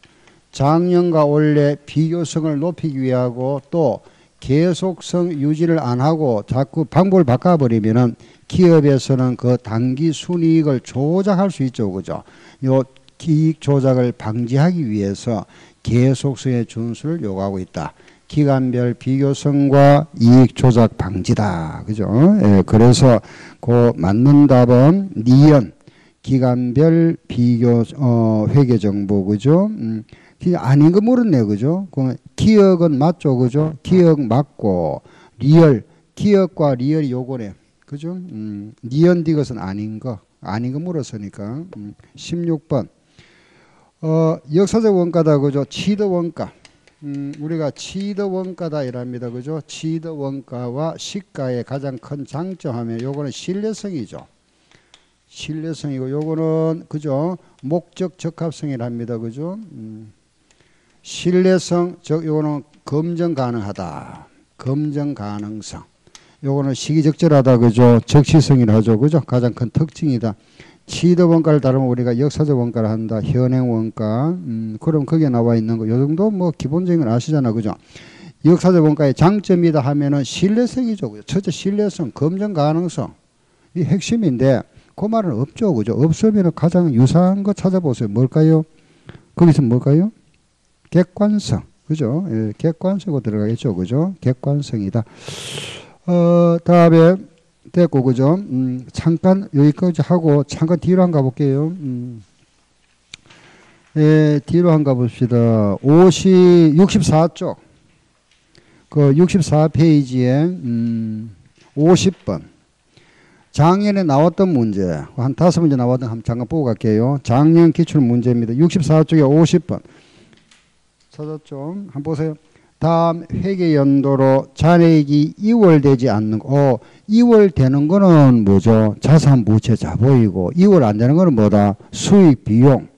작년과 올해 비교성을 높이기 위하고 또 계속성 유지를 안 하고 자꾸 방법을 바꿔버리면은 기업에서는 그 단기 순이익을 조작할 수 있죠. 그죠? 요 이익 조작을 방지하기 위해서 계속성의 준수를 요구하고 있다. 기간별 비교성과 이익 조작 방지다. 그죠? 그래서 그 맞는 답은 니은 기간별 비교 회계 정보. 그죠? 아닌 거 모르네. 그죠? 그러면 기억은 맞죠. 그죠? 기억 맞고 리얼 기억과 리얼이 요거네. 그죠? 니은 디귿은 아닌 거 물었으니까 16번 역사적 원가다. 그죠? 치드 원가. 우리가 치드 원가다 이랍니다. 그죠? 치드 원가와 시가의 가장 큰 장점 하면 요거는 신뢰성이죠. 신뢰성이고 요거는 그죠? 목적 적합성이랍니다. 그죠? 신뢰성 요거는 검증 가능하다. 검증 가능성. 요거는 시기적절하다. 그죠? 적시성이라 하죠. 그죠? 가장 큰 특징이다. 치드 원가를 다루면 우리가 역사적 원가를 한다. 현행 원가. 그럼 거기에 나와 있는 거 요 정도 뭐 기본적인 걸 아시잖아. 그죠? 역사적 원가의 장점이다 하면은 신뢰성이죠. 그죠? 첫째 신뢰성, 검증 가능성. 이 핵심인데 그 말은 없죠. 그죠? 없으면 가장 유사한 거 찾아보세요. 뭘까요? 거기서 뭘까요? 객관성. 그죠? 예, 객관성으로 들어가겠죠. 그죠? 객관성이다. 다음에 됐고. 그죠? 잠깐 여기까지 하고 잠깐 뒤로 한번 가볼게요. 예, 뒤로 한번 가봅시다. 64쪽. 그 64페이지에 50번. 작년에 나왔던 문제. 한 5문제 나왔던 한번 잠깐 보고 갈게요. 작년 기출 문제입니다. 64쪽에 50번. 찾았죠? 한번 보세요. 다음 회계연도로 잔액이 이월되지 않는 거. 이월되는 거는 뭐죠? 자산부채 자보이고 이월 안 되는 거는 뭐다? 수익비용.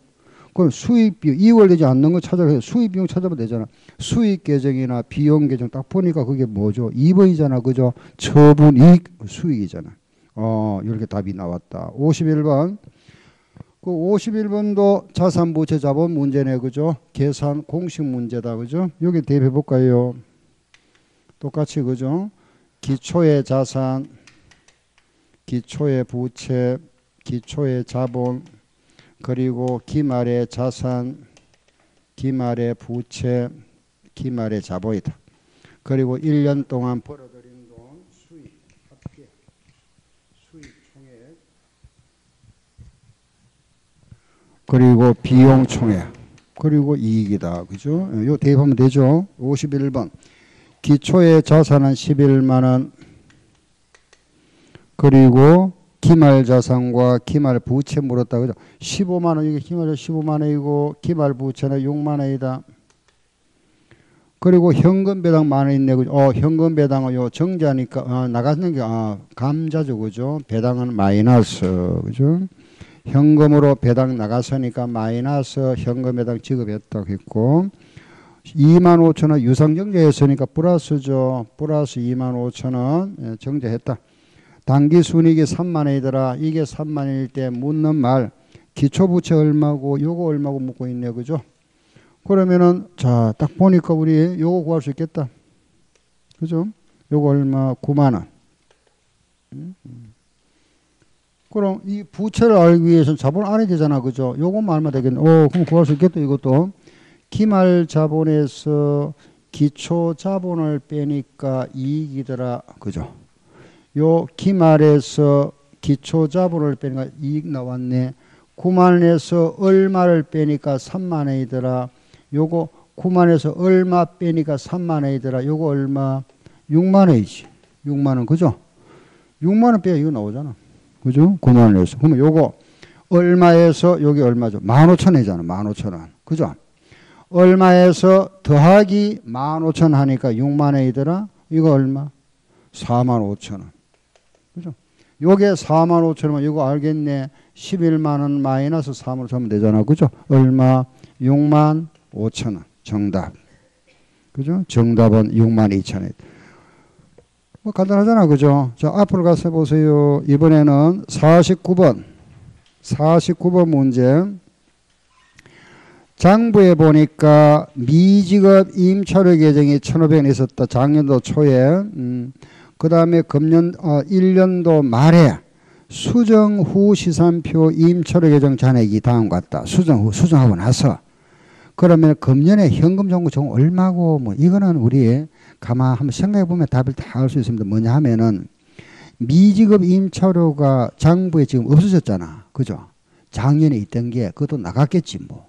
그럼 수익비용 이월되지 않는 거 찾아서 수익비용 찾아보면 되잖아. 수익계정이나 비용계정 딱 보니까 그게 뭐죠? 2번이잖아. 그죠? 처분이익 수익이잖아. 이렇게 답이 나왔다. 51번. 그 51번도 자산부채 자본 문제네. 그죠? 계산 공식 문제다. 그죠? 여기 대입해 볼까요? 똑같이. 그죠? 기초의 자산, 기초의 부채, 기초의 자본, 그리고 기말의 자산, 기말의 부채, 기말의 자본이다. 그리고 1년 동안 벌어들인 돈, 수익, 합계, 수익 총액, 그리고 비용 총액, 그리고 이익이다. 그죠? 요 대입하면 되죠? 51번. 기초의 자산은 11만원, 그리고 기말 자산과 기말 부채 물었다. 그죠? 15만원, 이게 기말이 15만원이고, 기말 부채는 6만원이다. 그리고 현금 배당 만원 있네. 그죠? 현금 배당은 요 정자니까, 나가는 게, 감자죠. 그죠? 배당은 마이너스. 그죠? 현금으로 배당 나갔으니까 마이너스 현금 배당 지급했다고 했고 25,000원 유상정제했으니까 플러스죠. 플러스 25,000원 정제했다. 당기순이익이 3만원이더라. 이게 3만원일 때 묻는 말 기초부채 얼마고 요거 얼마고 묻고 있네. 그죠? 그러면은 자 딱 보니까 우리 요거 구할 수 있겠다. 그죠? 요거 얼마? 9만원. 그럼 이 부채를 알기 위해서는 자본을 알아야 되잖아. 그죠? 요것만 알면 되겠네. 그럼 구할 수 있겠다. 이것도. 기말 자본에서 기초 자본을 빼니까 이익이더라. 그죠? 요 기말에서 기초 자본을 빼니까 이익 나왔네. 9만원에서 얼마를 빼니까 3만원이더라. 요거 9만원에서 얼마 빼니까 3만원이더라. 요거 얼마? 6만원이지. 6만원. 그죠? 6만원 빼야 이거 나오잖아. 그죠? 9만원에서. 그러면 요거 얼마에서 여기 얼마죠? 15,000원이잖아. 15,000원. 그죠? 얼마에서 더하기 15,000원 하니까 6만원이더라. 이거 얼마? 45,000원. 그죠? 요게 45,000원. 이거 알겠네. 11만원 마이너스 3으로 하면 되잖아. 그죠? 얼마? 65,000원. 정답. 그죠? 정답은 62,000원. 뭐 간단하잖아. 그죠? 자, 앞으로 가서 보세요. 이번에는 49번. 49번 문제. 장부에 보니까 미지급 임차료 계정이 1,500원 있었다. 작년도 초에. 그 다음에 금년 1년도 말에 수정 후 시산표 임차료 계정 잔액이 다음과 같다. 수정 후 수정하고 나서. 그러면 금년에 현금 정보 정 얼마고 뭐 이거는 우리 가만 한번 생각해 보면 답을 다 알 수 있습니다. 뭐냐 하면은 미지급 임차료가 장부에 지금 없어졌잖아. 그죠? 작년에 있던 게 그것도 나갔겠지 뭐.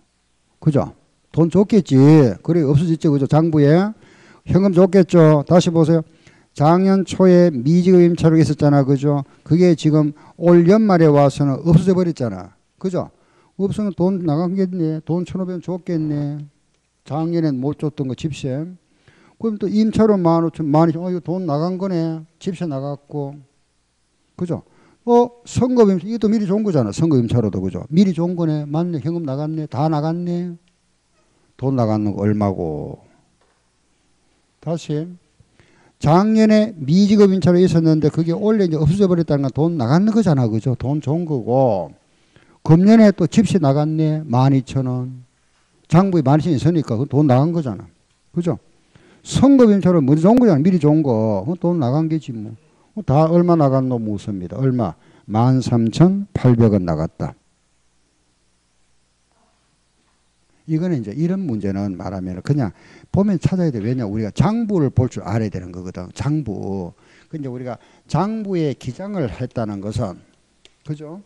그죠? 돈 줬겠지. 그래 없어졌죠. 그죠? 장부에 현금 줬겠죠. 다시 보세요. 작년 초에 미지급 임차료가 있었잖아. 그죠? 그게 지금 올 연말에 와서는 없어져 버렸잖아. 그죠? 없으면 돈 나갔겠네. 돈 1,500원 줬겠네. 작년엔 못 줬던 거 집세. 그럼 또 임차료 15,000원, 이거 돈 나간 거네. 집세 나갔고. 그죠? 선거 임차, 이것도 미리 준 거잖아. 선거 임차료도. 그죠? 미리 준 거네. 맞네. 현금 나갔네. 다 나갔네. 돈 나갔는 거 얼마고. 다시. 작년에 미지급 임차료 있었는데 그게 올해 이제 없어져 버렸다는 건 돈 나갔는 거잖아. 그죠? 돈 준 거고. 금년에 또 집세 나갔네. 12,000원. 장부에 12,000원 있으니까 그 돈 나간 거잖아. 그죠? 선거 임차료 먼저 준 거잖아. 미리 준 거. 돈 나간 게지 뭐. 다 얼마 나갔노 묻습니다. 얼마? 13,800원 나갔다. 이거는 이제 이런 문제는 말하면 그냥 보면 찾아야 돼. 왜냐 우리가 장부를 볼 줄 알아야 되는 거거든. 장부. 근데 우리가 장부에 기장을 했다는 것은 그죠?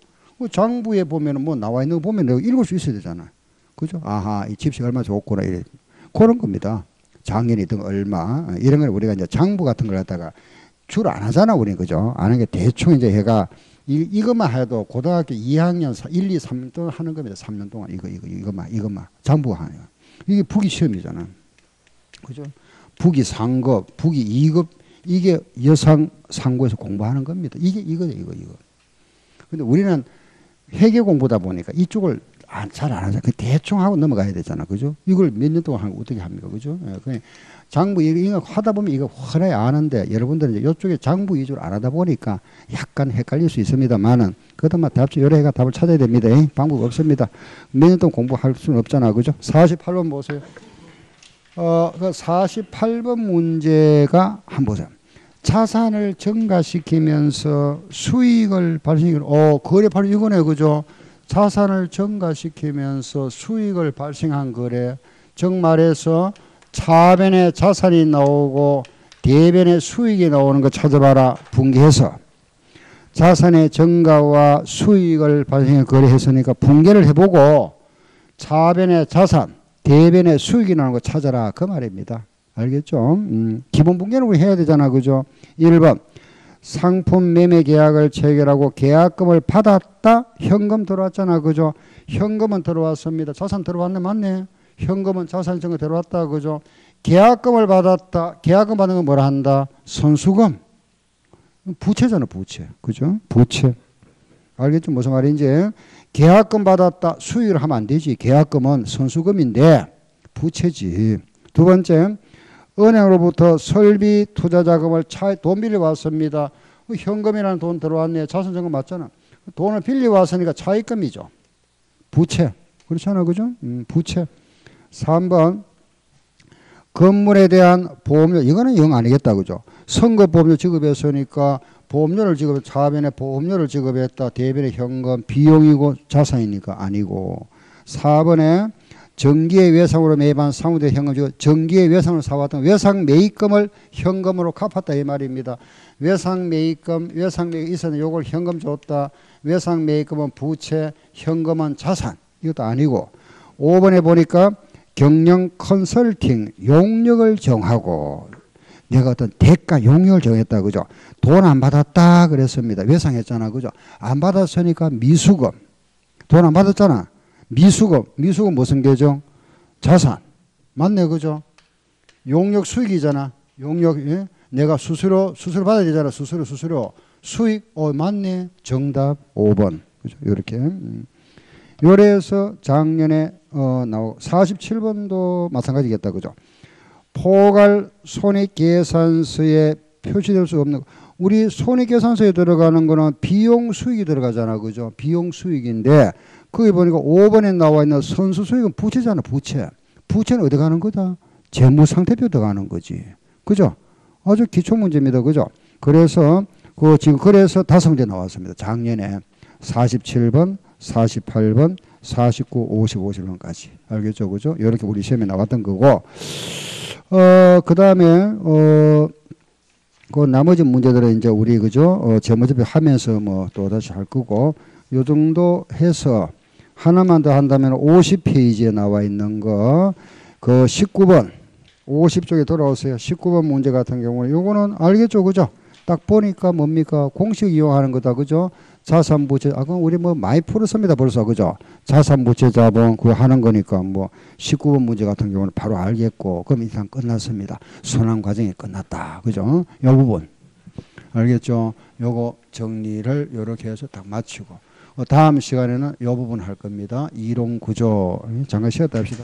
장부에 보면은 뭐 나와 있는 거 보면 읽을 수 있어야 되잖아. 그죠? 아하, 이 집세 얼마 줬구나 이래. 그런 겁니다. 작년이든 얼마 이런 걸 우리가 이제 장부 같은 걸 갖다가 줄 안 하잖아 우리는. 그죠? 안 하는 게 대충 이제 해가 이것만 해도 고등학교 2학년 1, 2, 3년 동안 하는 겁니다. 3년 동안 이것만 장부가 하는 거. 이게 부기 시험이잖아. 그죠? 부기 상급, 부기 2급 이게 여상 상고에서 공부하는 겁니다. 이거죠. 근데 우리는 회계 공부다 보니까 이쪽을 잘 안 하잖아. 대충 하고 넘어가야 되잖아. 그죠? 이걸 몇 년 동안 하고 어떻게 합니까? 그죠? 그냥 장부 이거 하다 보면 이거 훤히 아는데 여러분들은 이제 이쪽에 장부 위주로 안 하다 보니까 약간 헷갈릴 수 있습니다만은 그것만 여러 해가 답을 찾아야 됩니다. 방법 없습니다. 몇 년 동안 공부할 수는 없잖아. 그죠? 48번 보세요. 그 48번 문제가 한번 보세요. 자산을 증가시키면서 수익을 발생시키는 거래 바로 이거네. 그죠? 자산을 증가시키면서 수익을 발생한 거래. 즉 말해서 차변에 자산이 나오고 대변에 수익이 나오는 거 찾아봐라. 분개해서 자산의 증가와 수익을 발생해 거래했으니까 분개를 해보고 차변에 자산 대변에 수익이 나오는 거 찾아라. 그 말입니다. 알겠죠? 기본 분개는 우리 해야 되잖아. 그죠? 1번 상품 매매 계약을 체결하고 계약금을 받았다. 현금 들어왔잖아. 그죠? 현금은 들어왔습니다. 자산 들어왔네. 맞네. 현금은 자산 증거 들어왔다. 그죠? 계약금을 받았다. 계약금 받는 건 뭐라 한다? 선수금. 부채잖아. 부채. 그죠? 부채. 알겠죠? 무슨 말인지. 계약금 받았다. 수익을 하면 안 되지. 계약금은 선수금인데 부채지. 두 번째, 은행으로부터 설비 투자 자금을 돈 빌려왔습니다. 현금이라는 돈 들어왔네. 자산증권 맞잖아. 돈을 빌려왔으니까 차입금이죠. 부채. 그렇잖아. 그죠? 부채. 3번, 건물에 대한 보험료. 이거는 영 아니겠다. 그죠? 선거보험료 지급했으니까 보험료를 지급해, 차변에 보험료를 지급했다. 대변에 현금, 비용이고 자산이니까 아니고. 4번에 정기의 외상으로 매입한 상호대 현금 지급, 정기의 외상으로 사왔던 외상 매입금을 현금으로 갚았다 이 말입니다. 외상 매입금 있었는데 요걸 현금 줬다. 외상 매입금은 부채, 현금은 자산. 이것도 아니고. 5번에 보니까 경영 컨설팅 용역을 정하고 내가 어떤 대가 용역을 정했다. 그죠? 돈 안 받았다 그랬습니다. 외상했잖아. 그죠? 안 받았으니까 미수금. 돈 안 받았잖아. 미수금 무슨 계정? 자산. 맞네. 그죠? 용역 수익이잖아. 용역, 예? 내가 수수료 받아야 되잖아. 수수료. 수익, 맞네. 정답 5번. 그죠? 요렇게. 요래서 작년에, 나오고, 47번도 마찬가지겠다. 그죠? 포괄 손익계산서에 표시될 수 없는, 우리 손익계산서에 들어가는 거는 비용 수익이 들어가잖아. 그죠? 비용 수익인데, 거기 보니까 5번에 나와 있는 선수 수익은 부채잖아. 부채. 부채는 어디 가는 거다? 재무상태표 들어가는 거지. 그죠? 아주 기초 문제입니다. 그죠? 그래서, 그래서 5문제 나왔습니다. 작년에 47번, 48번, 49, 50, 51번까지. 알겠죠? 그죠? 이렇게 우리 시험에 나왔던 거고, 그 다음에, 그 나머지 문제들은 이제 우리, 그죠? 재무제표 하면서 뭐 또다시 할 거고, 요 정도 해서 하나만 더 한다면 50페이지에 나와 있는 거, 그 19번, 50쪽에 돌아오세요. 19번 문제 같은 경우는 요거는 알겠죠? 그죠? 딱 보니까 뭡니까? 공식 이용하는 거다. 그죠? 자산부채, 그럼 우리 뭐 많이 풀었습니다. 벌써. 그죠? 자산부채 자본, 그거 하는 거니까 뭐 19번 문제 같은 경우는 바로 알겠고, 그럼 이상 끝났습니다. 순환 과정이 끝났다. 그죠? 요 부분. 알겠죠? 요거 정리를 요렇게 해서 딱 마치고. 다음 시간에는 요 부분 할 겁니다. 이론 구조. 잠깐 쉬었다 합시다.